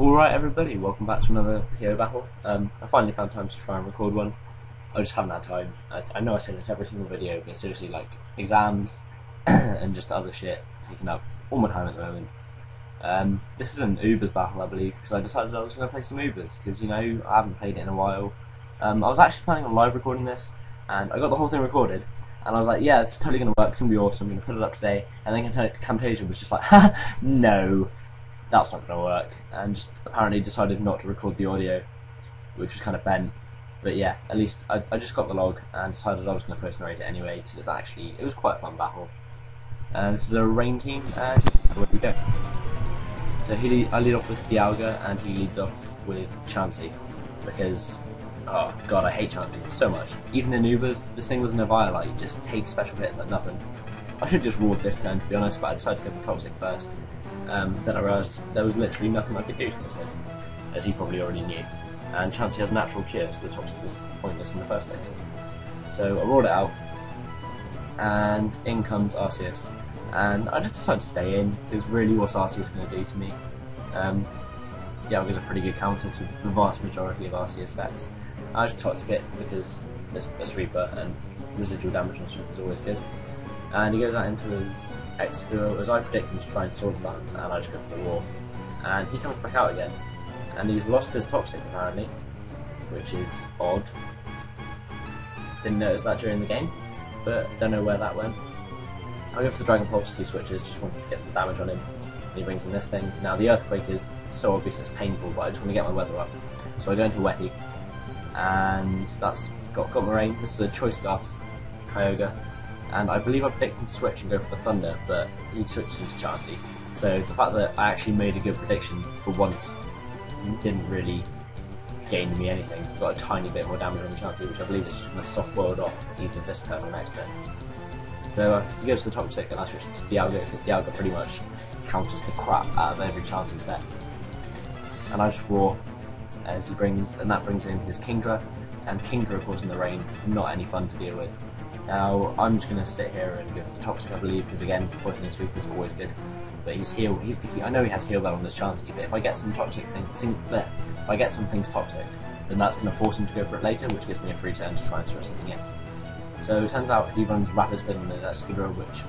Alright everybody, welcome back to another PO battle. I finally found time to try and record one. I just haven't had time. I know I say this every single video, but seriously, like, exams and just other shit taking up all my time at the moment. This is an Ubers battle, I believe, because I decided I was going to play some Ubers, because, you know, I haven't played it in a while. I was actually planning on live recording this, and I got the whole thing recorded, and I was like, yeah, it's totally going to work, it's going to be awesome, I'm going to put it up today, and then Camtasia was just like, ha, no. That's not going to work, and just apparently decided not to record the audio, which was kind of bent. But yeah, at least I just got the log and decided I was going to post-narrate it anyway, because it was quite a fun battle. This is a rain team, and away we go. So I lead off with Dialga, and he leads off with Chansey, because, oh god, I hate Chansey so much. Even in Ubers, this thing with Navia, like, just takes special hits like nothing. I should just roared this turn, to be honest, but I decided to go for Toxic first. Then I realised there was literally nothing I could do to this thing, as he probably already knew. And Chansey has natural cure, so the Toxic was pointless in the first place. So I roared it out, and in comes Arceus. And I just decided to stay in, because really what's Arceus going to do to me? Dialga's a pretty good counter to the vast majority of Arceus stats. I just Toxic it, because there's a sweeper, and residual damage on sweeper is always good. And he goes out into his Excadrill, as I predict him to try and Swords Dance, and I just go for the War. And he comes back out again, and he's lost his Toxic apparently, which is odd. Didn't notice that during the game, but don't know where that went. I go for the Dragon Pulse as he switches, just wanted to get some damage on him. And he brings in this thing. Now the Earthquake is so obvious it's painful, but I just want to get my weather up. So I go into Wetty, and that's got my rain. This is a Choice Scarf Kyogre. And I believe I predicted him to switch and go for the Thunder, but he switches into Chansey. So the fact that I actually made a good prediction for once didn't really gain me anything. Got a tiny bit more damage on the Chansey, which I believe is just going to soft boiled off either this turn or next turn. So he goes for the Toxic, and I switch to Dialga, because Dialga pretty much counters the crap out of every Chansey set. And I just roar as he that brings in his Kingdra, and Kingdra causing the rain, not any fun to deal with. Now, I'm just going to sit here and go for the Toxic, I believe, because again, poisoning and sweep is always good. But he's heal. I know he has Heal Bell on this Chansey, but if I get some Toxic things, if I get some things Toxic, then that's going to force him to go for it later, which gives me a free turn to try and throw something in. So it turns out he runs Rapid Spin on his Excadrill, which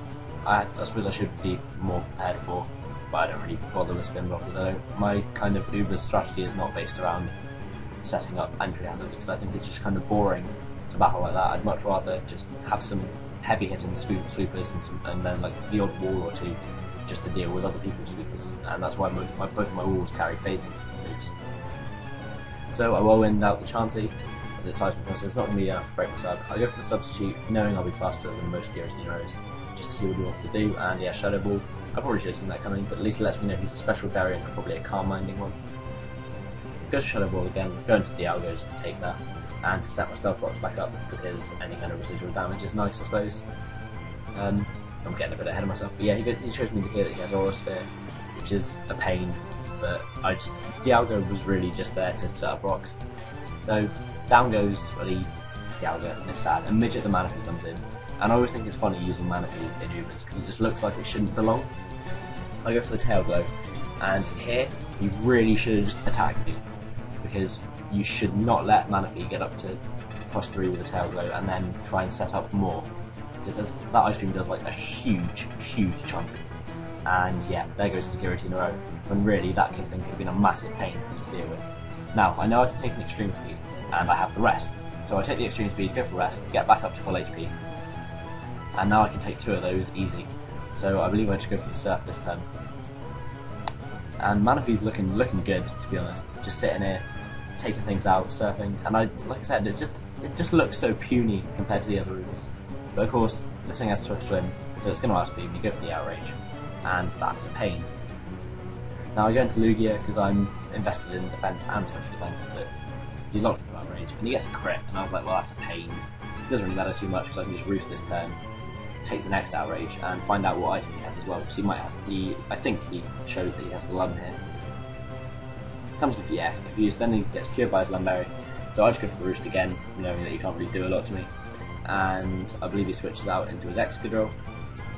I suppose I should be more prepared for, but I don't really bother with Spin Blockers. My kind of Uber strategy is not based around setting up entry hazards, because I think it's just kind of boring to battle like that. I'd much rather just have some heavy hitting sweepers and then like the odd wall or two just to deal with other people's sweepers, and that's why both of my walls carry phasing moves. So I whirlwind out the Chansey as it size because it's not going to be enough to break my sub. I go for the substitute, knowing I'll be faster than most Guillotine heroes, just to see what he wants to do. And yeah, Shadow Ball. I probably should have seen that coming, but at least it lets me know he's a special variant and probably a calm minding one. Goes to Shadow Ball again, going to Dialga just to take that, and to set my Stealth Rocks back up, because any kind of residual damage is nice, I suppose. I'm getting a bit ahead of myself, but yeah, he shows me here that he has Aura Sphere, which is a pain, but Dialga was really just there to set up rocks. So down goes Dialga, and it's sad, and Midget the Manaphy comes in, and I always think it's funny using Manaphy in Ubers, because it just looks like it shouldn't belong. I go for the Tail Glow, and here, he really should have just attacked me, because you should not let Manaphy get up to +3 with a Tail Glow and then try and set up more, because that Ice Beam does like a huge chunk. And yeah, there goes security in a row, when really that thing could have been a massive pain for you to deal with. Now, I know I can take an Extreme Speed, and I have the rest, so I take the Extreme Speed, go for rest, get back up to full HP, and now I can take 2 of those easy. So I believe I should go for the Surf this turn. And Manaphy's looking good, to be honest, just sitting here, taking things out, surfing, and like I said, it just looks so puny compared to the other Ubers. But of course, this thing has Swift Swim, so it's going to outspeed me, go for the Outrage, and that's a pain. Now I go into Lugia because I'm invested in defense and special defense, but he's locked into Outrage, and he gets a crit, and I was like, well, that's a pain. It doesn't really matter too much because I can just roost this turn, take the next Outrage, and find out what item he has as well, because he might have I think he showed that he has the Lum here. Comes with confused, then he gets cured by his Lumberry, so I just go for the Roost again, knowing that he can't really do a lot to me. And I believe he switches out into his Excadrill,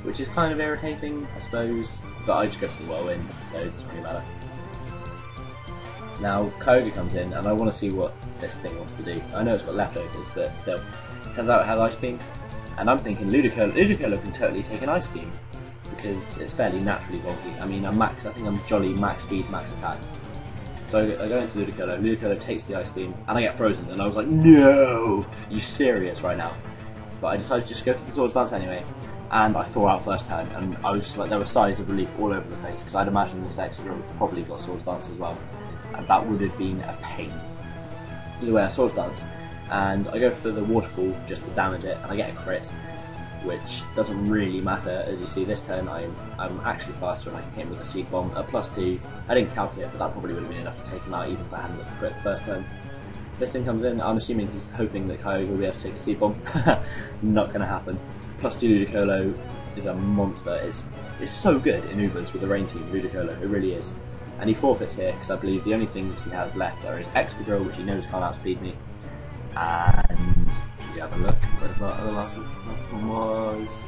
which is kind of irritating, I suppose, but I just go for the Whirlwind, so it doesn't really matter. Now Kyogre comes in, and I want to see what this thing wants to do. I know it's got leftovers, but still. Turns out it has Ice Beam, and I'm thinking Ludicolo can totally take an Ice Beam, because it's fairly naturally bulky. I mean, I think I'm jolly max speed, max attack. So I go into Ludicolo, Ludicolo takes the Ice Beam, and I get frozen, and I was like, no! Are you serious right now? But I decided to just go for the Swords Dance anyway, and I thaw out first turn, and I was just like, there were sighs of relief all over the place, because I'd imagine this extra probably got Swords Dance as well, and that would have been a pain. Either way, I Swords Dance, and I go for the Waterfall just to damage it, and I get a crit, which doesn't really matter. As you see, this turn I'm actually faster, and I can hit him with a Seed Bomb at +2. I didn't calculate, but that probably would have been enough to take him out, even if I hadn't got the crit the first turn. This thing comes in, I'm assuming he's hoping that Kyogre will be able to take a Seed Bomb. Not going to happen. +2 Ludicolo is a monster. It's so good in Ubers with the Rain Team, Ludicolo, it really is. And he forfeits here, because I believe the only things he has left are his Excadrill, which he knows can't outspeed me, and we have a look, where's the last one was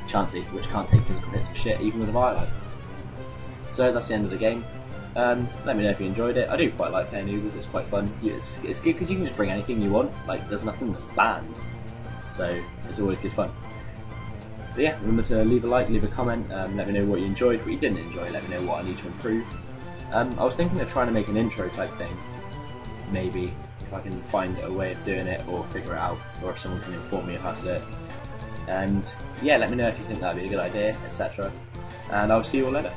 Chansey, which can't take physical hits for shit, even with a Violite. So that's the end of the game. Let me know if you enjoyed it. I do quite like playing Ubers, it's quite fun. It's good because you can just bring anything you want, like there's nothing that's banned, so it's always good fun. But yeah, remember to leave a like, leave a comment, let me know what you enjoyed, what you didn't enjoy, let me know what I need to improve. I was thinking of trying to make an intro type thing, maybe, if I can find a way of doing it or figure it out, or if someone can inform me of how to do it. And yeah, let me know if you think that would be a good idea, etc. And I'll see you all later.